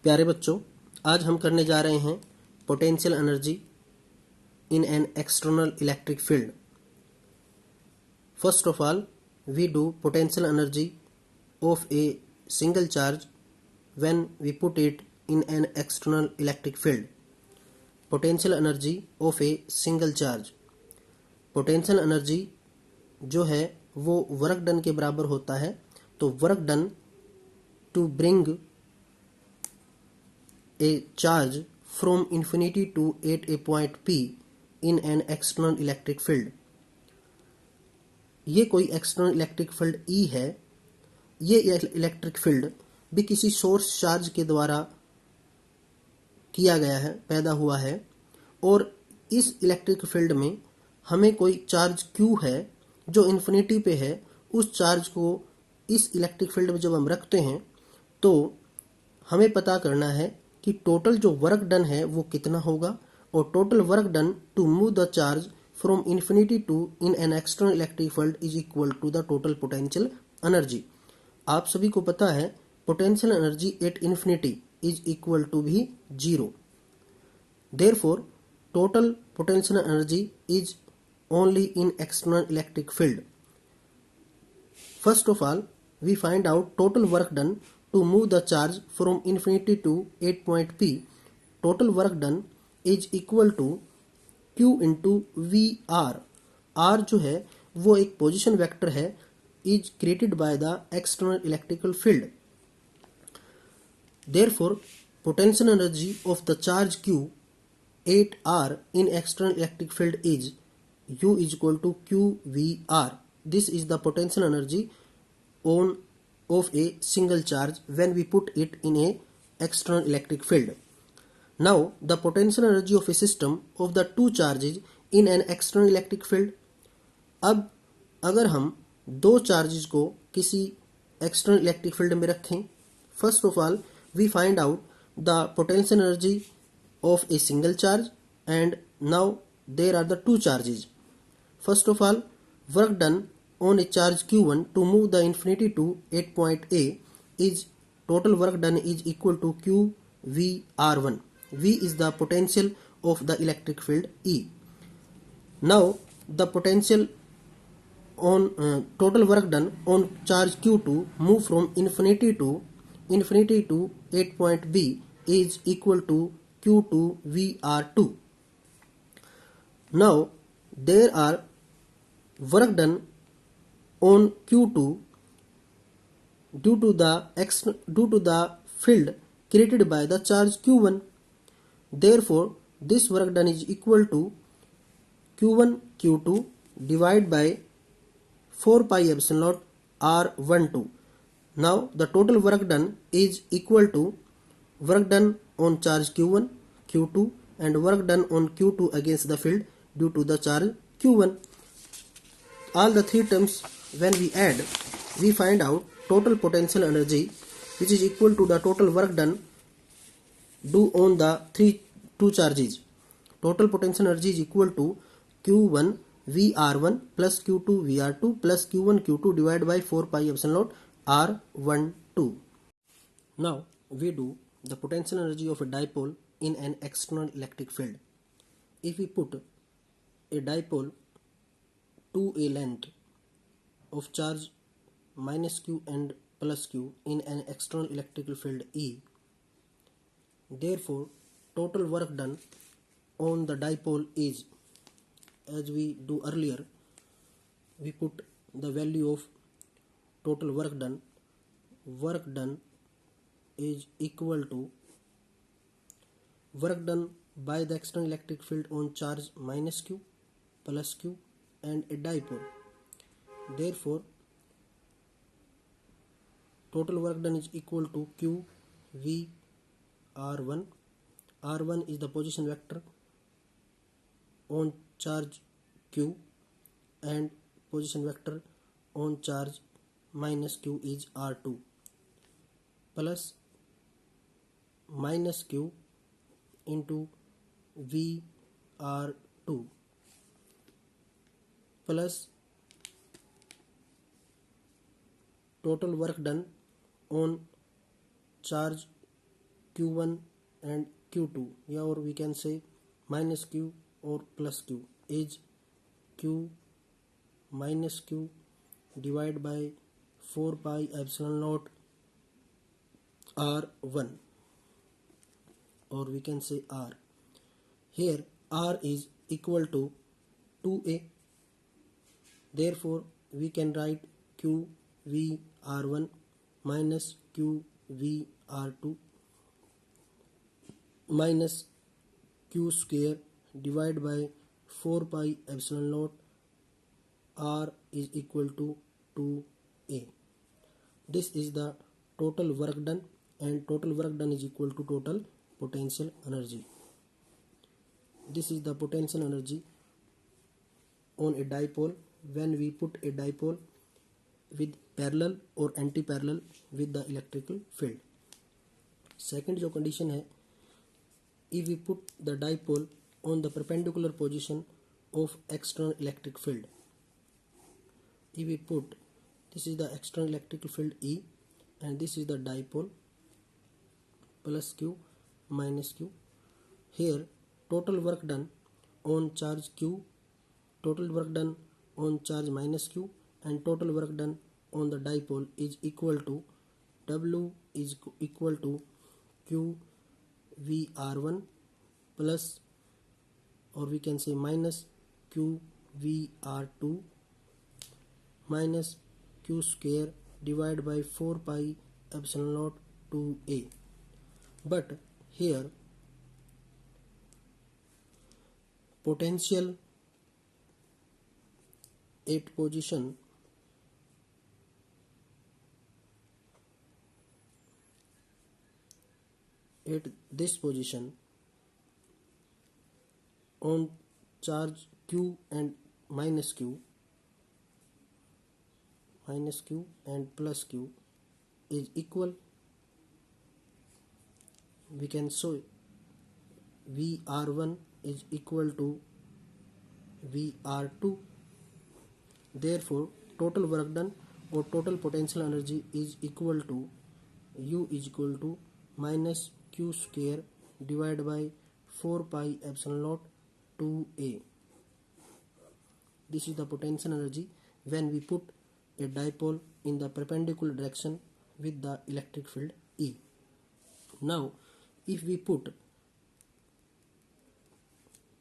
प्यारे बच्चों, आज हम करने जा रहे हैं potential energy in an external electric field. First of all, we do potential energy of a single charge when we put it in an external electric field. Potential energy of a single charge. Potential energy जो है वो work done के बराबर होता है। तो work done to bring a charge from infinity to at a point P in an external electric field. ये कोई एक्सटर्नल इलेक्ट्रिक फील्ड E है। ये इलेक्ट्रिक फील्ड भी किसी सोर्स चार्ज के द्वारा किया गया है, पैदा हुआ है। और इस इलेक्ट्रिक फील्ड में हमें कोई चार्ज Q है जो इन्फिनिटी पे है। उस चार्ज को इस इलेक्ट्रिक फील्ड में जब हम रखते हैं तो हमें पता करना है कि टोटल जो वर्क डन है वो कितना होगा। और total work done to move the charge from infinity to in an external electric field is equal to the total potential energy. आप सभी को पता है potential energy at infinity is equal to भी 0। Therefore total potential energy is only in external electric field. First of all, we find out total work done to move the charge from infinity to 8 point P. Total work done is equal to Q into VR. R जो है वो एक position vector है, is created by the external electrical field. Therefore, potential energy of the charge Q 8R in external electric field is U is equal to QVR. This is the potential energy of a single charge when we put it in a external electric field. Now the potential energy of a system of the two charges in an external electric field. अब अगर हम दो charges को किसी external electric field में रखें, first of all we find out the potential energy of a single charge and now there are the two charges. First of all, work done on a charge q1 to move the infinity to 8 point A is total work done is equal to QVR1. V is the potential of the electric field E. Now the potential on total work done on charge q2 move from infinity to 8 point B is equal to Q2VR2. Now there are work done on Q2 due to the field created by the charge Q1. Therefore, this work done is equal to Q1 Q2 divided by 4 pi epsilon naught R12. Now the total work done is equal to work done on charge Q1 Q2 and work done on Q2 against the field due to the charge Q1. All the three terms when we add, we find out total potential energy which is equal to the total work done do on the two charges. Total potential energy is equal to Q1 VR1 plus Q2 VR2 plus Q1 Q2 divided by 4 pi epsilon naught R12. Now we do the potential energy of a dipole in an external electric field. If we put a dipole to a length of charge minus q and plus q in an external electrical field E. Therefore, total work done on the dipole is, as we do earlier, we put the value of total work done. Work done is equal to work done by the external electric field on charge minus q plus q and a dipole. Therefore, total work done is equal to QVR1. R1 is the position vector on charge Q and position vector on charge minus Q is R2 plus minus Q into VR2 plus total work done on charge Q1 and Q2, yeah, or we can say minus Q or plus Q, is Q minus Q divided by 4 pi epsilon naught R1, or we can say R. Here R is equal to 2A. Therefore we can write QVR1 minus QVR2 minus Q square divided by 4 pi epsilon naught R is equal to 2A. This is the total work done, and total work done is equal to total potential energy. This is the potential energy on a dipole when we put a dipole with parallel or anti-parallel with the electrical field. Second जो condition है, if we put the dipole on the perpendicular position of external electric field. If we put, this is the external electrical field E, and this is the dipole plus Q minus Q. Here total work done on charge Q, total work done on charge minus Q, and total work done on the dipole is equal to W is equal to Q VR1 plus, or we can say minus Q VR2 minus Q square divided by 4 pi epsilon naught 2A. But here potential at position at this position on charge Q and minus Q and plus Q is equal. We can show VR1 is equal to VR2. Therefore total work done or total potential energy is equal to U is equal to minus Q square divided by 4 pi epsilon naught 2A. This is the potential energy when we put a dipole in the perpendicular direction with the electric field E. Now if we put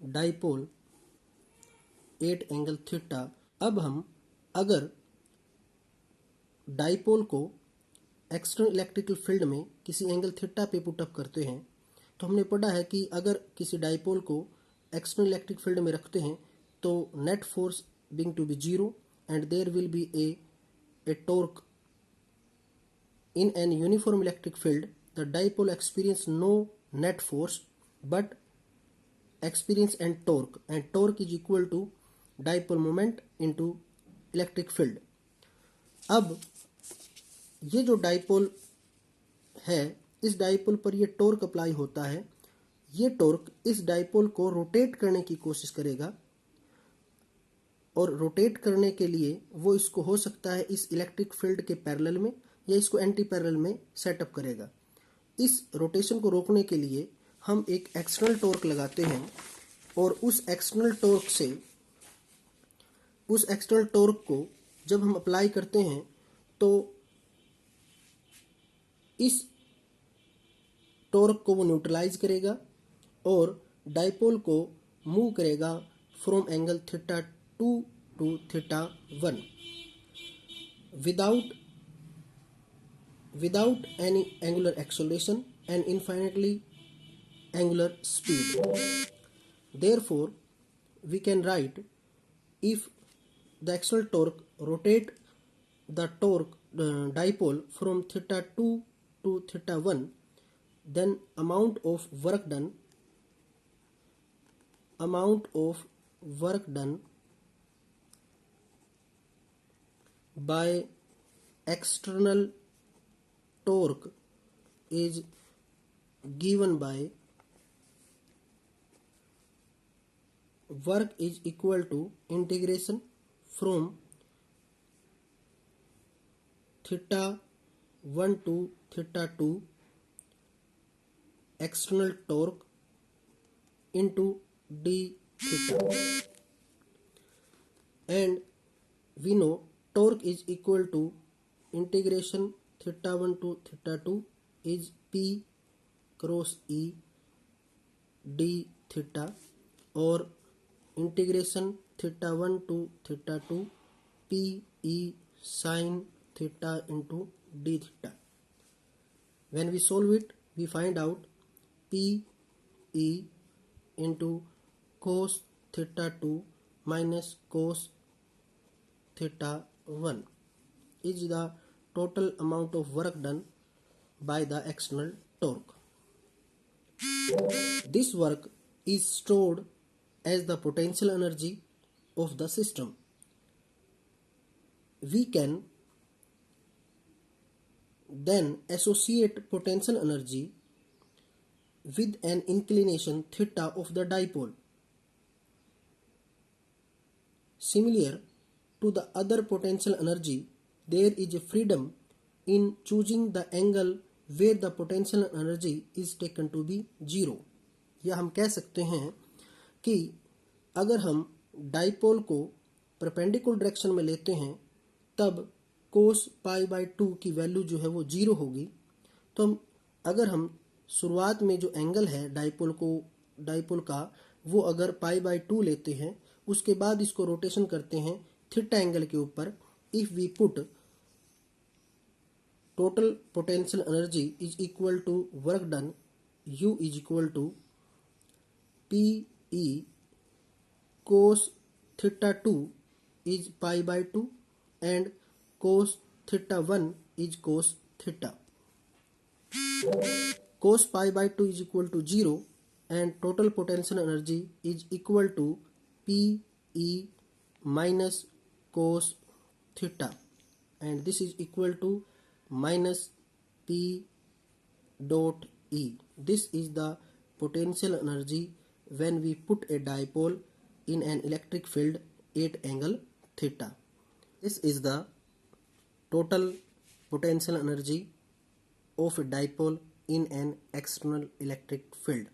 dipole at angle theta, अब हम अगर dipole को external electrical field में किसी angle theta पे put up करते हैं, तो हमने पढ़ा है कि अगर किसी डाइपोल को एक्सटर्नल इलेक्ट्रिक फील्ड में रखते हैं तो net force being to be 0 and there will be a torque. In an uniform electric field, the dipole experience no net force but experience and torque is equal to dipole moment into electric field. अब ये जो dipole है, इस dipole पर ये torque apply होता है. ये टॉर्क इस डाइपोल को रोटेट करने की कोशिश करेगा और रोटेट करने के लिए वो इसको हो सकता है इस इलेक्ट्रिक फील्ड के पैरेलल में या इसको एंटी पैरेलल में सेटअप करेगा. इस रोटेशन को रोकने के लिए हम एक एक्सटर्नल टॉर्क लगाते हैं और उस एक्सटर्नल टॉर्क को जब हम अप्लाई करते हैं तो इस टॉर्क को वो न्यूट्रलाइज करेगा और डाइपोल को मूव करेगा from angle theta 2 to theta 1 without any angular acceleration and infinitely angular speed. Therefore we can write, if the external torque rotate the dipole from theta 2 to theta 1, then amount of work done by external torque is given by work is equal to integration from theta 1 to theta 2 external torque into d theta, and we know torque is equal to integration theta 1 to theta 2 is P cross E d theta, or integration theta 1 to theta 2 P E sin theta into d theta. When we solve it, we find out P E into cos theta 2 minus cos theta 1 is the total amount of work done by the external torque. This work is stored as the potential energy of the system. We can then associate potential energy with an inclination theta of the dipole. Similar to the other potential energy, there is a freedom in choosing the angle where the potential energy is taken to be zero. या हम कह सकते हैं कि अगर हम dipole को perpendicular direction में लेते हैं तब cos पाई बाई 2 की वैल्यू जो है वो जीरो होगी। तो अगर हम शुरुआत में जो एंगल है डाइपोल का वो अगर पाई बाई 2 लेते हैं, उसके बाद इसको रोटेशन करते हैं थीटा एंगल के ऊपर, if we put total potential energy is equal to work done, U is equal to P E cos theta 2 is pi by 2 and cos theta 1 is cos theta. Cos pi by 2 is equal to 0 and total potential energy is equal to P E minus cos theta, and this is equal to minus P dot E. This is the potential energy when we put a dipole in an electric field at angle theta. This is the total potential energy of a dipole in an external electric field.